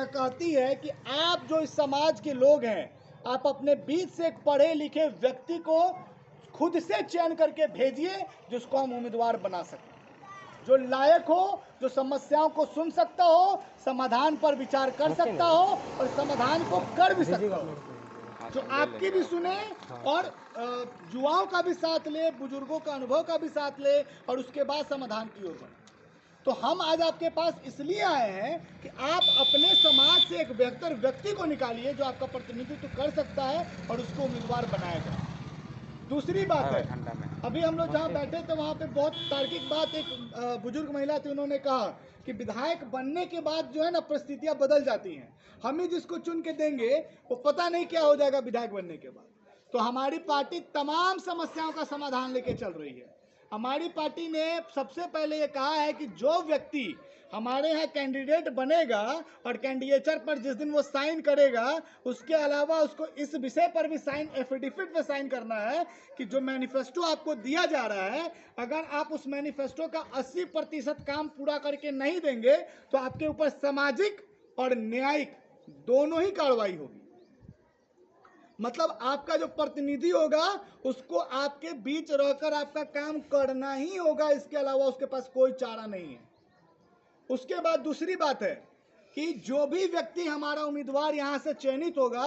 कहती है कि आप जो इस समाज के लोग हैं, आप अपने बीच से एक पढ़े लिखे व्यक्ति को खुद से चयन करके भेजिए जिसको हम उम्मीदवार बना सकें, जो लायक हो, जो समस्याओं को सुन सकता हो, समाधान पर विचार कर सकता हो और समाधान को कर भी सकता हो, जो आपकी भी सुने और युवाओं का भी साथ ले, बुजुर्गों का अनुभव का भी साथ ले और उसके बाद समाधान की ओर बढ़े। तो हम आज आपके पास इसलिए आए हैं कि आप अपने समाज से एक बेहतर व्यक्ति को निकालिए जो आपका प्रतिनिधित्व कर सकता है और उसको उम्मीदवार बनाएगा। दूसरी बात है, अभी हम लोग जहाँ बैठे थे वहाँ पे बहुत तार्किक बात एक बुजुर्ग महिला थी, उन्होंने कहा कि विधायक बनने के बाद जो है ना परिस्थितियाँ बदल जाती हैं, हम ही जिसको चुन के देंगे वो पता नहीं क्या हो जाएगा विधायक बनने के बाद। तो हमारी पार्टी तमाम समस्याओं का समाधान लेके चल रही है। हमारी पार्टी ने सबसे पहले ये कहा है कि जो व्यक्ति हमारे यहाँ कैंडिडेट बनेगा और कैंडिडेचर पर जिस दिन वो साइन करेगा, उसके अलावा उसको इस विषय पर भी साइन, एफिडेविट पे साइन करना है कि जो मैनिफेस्टो आपको दिया जा रहा है, अगर आप उस मैनिफेस्टो का 80% काम पूरा करके नहीं देंगे तो आपके ऊपर सामाजिक और न्यायिक दोनों ही कार्रवाई होगी। मतलब आपका जो प्रतिनिधि होगा उसको आपके बीच रहकर आपका काम करना ही होगा, इसके अलावा उसके पास कोई चारा नहीं है। उसके बाद दूसरी बात है कि जो भी व्यक्ति हमारा उम्मीदवार यहाँ से चयनित होगा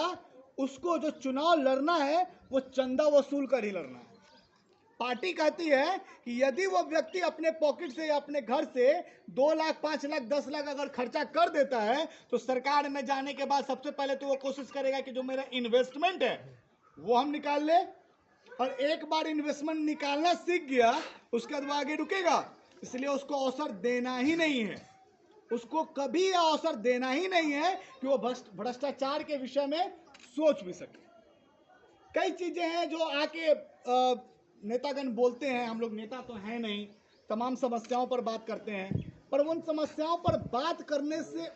उसको जो चुनाव लड़ना है वो चंदा वसूल कर ही लड़ना है। पार्टी कहती है कि यदि वो व्यक्ति अपने पॉकेट से या अपने घर से 2 लाख, 5 लाख, 10 लाख अगर खर्चा कर देता है तो सरकार में जाने के बाद सबसे पहले तो वो कोशिश करेगा कि जो मेरा इन्वेस्टमेंट है वो हम निकाल ले, और एक बार इन्वेस्टमेंट निकालना सीख गया उसके बाद वो आगे रुकेगा। इसलिए उसको अवसर देना ही नहीं है, उसको कभी अवसर देना ही नहीं है कि वो भ्रष्टाचार के विषय में सोच भी सके। कई चीजें हैं जो आके नेतागण बोलते हैं, हम लोग नेता तो हैं नहीं, तमाम समस्याओं पर बात करते हैं, पर उन समस्याओं पर बात करने से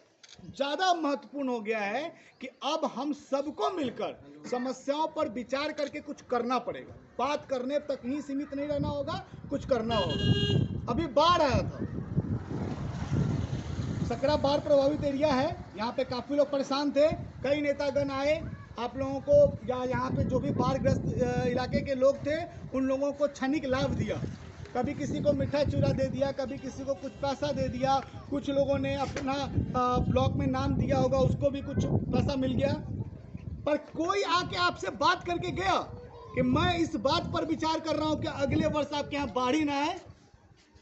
ज़्यादा महत्वपूर्ण हो गया है कि अब हम सबको मिलकर समस्याओं पर विचार करके कुछ करना पड़ेगा। बात करने तक ही सीमित नहीं रहना होगा, कुछ करना होगा। अभी बाढ़ आया था, सकरा बाढ़ प्रभावित एरिया है, यहाँ पे काफ़ी लोग परेशान थे। कई नेतागण आए, आप लोगों को या यहाँ पे जो भी बाढ़ग्रस्त इलाके के लोग थे उन लोगों को क्षणिक लाभ दिया। कभी किसी को मिठा चूरा दे दिया, कभी किसी को कुछ पैसा दे दिया, कुछ लोगों ने अपना ब्लॉक में नाम दिया होगा, उसको भी कुछ पैसा मिल गया। पर कोई आके आपसे बात करके गया कि मैं इस बात पर विचार कर रहा हूँ कि अगले वर्ष आपके यहाँ बाढ़ ही ना आए?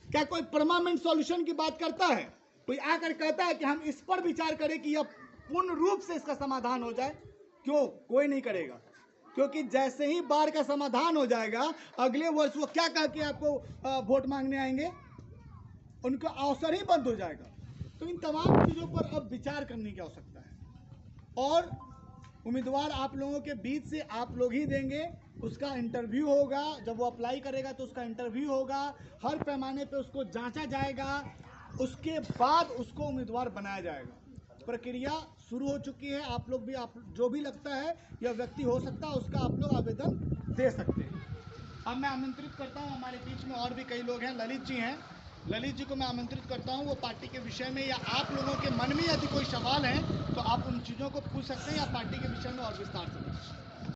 क्या कोई परमानेंट सॉल्यूशन की बात करता है? कोई आकर कहता है कि हम इस पर विचार करें कि यह पूर्ण रूप से इसका समाधान हो जाए? क्यों? कोई नहीं करेगा, क्योंकि जैसे ही बाढ़ का समाधान हो जाएगा अगले वर्ष वो क्या कह के आपको वोट मांगने आएंगे, उनका अवसर ही बंद हो जाएगा। तो इन तमाम चीज़ों पर अब विचार करने की आवश्यकता है और उम्मीदवार आप लोगों के बीच से आप लोग ही देंगे। उसका इंटरव्यू होगा, जब वो अप्लाई करेगा तो उसका इंटरव्यू होगा, हर पैमाने पे उसको जांचा जाएगा, उसके बाद उसको उम्मीदवार बनाया जाएगा। प्रक्रिया शुरू हो चुकी है। आप लोग भी, आप जो भी लगता है यह व्यक्ति हो सकता है उसका आप लोग आवेदन दे सकते हैं। अब मैं आमंत्रित करता हूं, हमारे बीच में और भी कई लोग हैं, ललित जी हैं, ललित जी को मैं आमंत्रित करता हूं। वो पार्टी के विषय में या आप लोगों के मन में यदि कोई सवाल है तो आप उन चीज़ों को पूछ सकते हैं या पार्टी के विषय में और विस्तार से।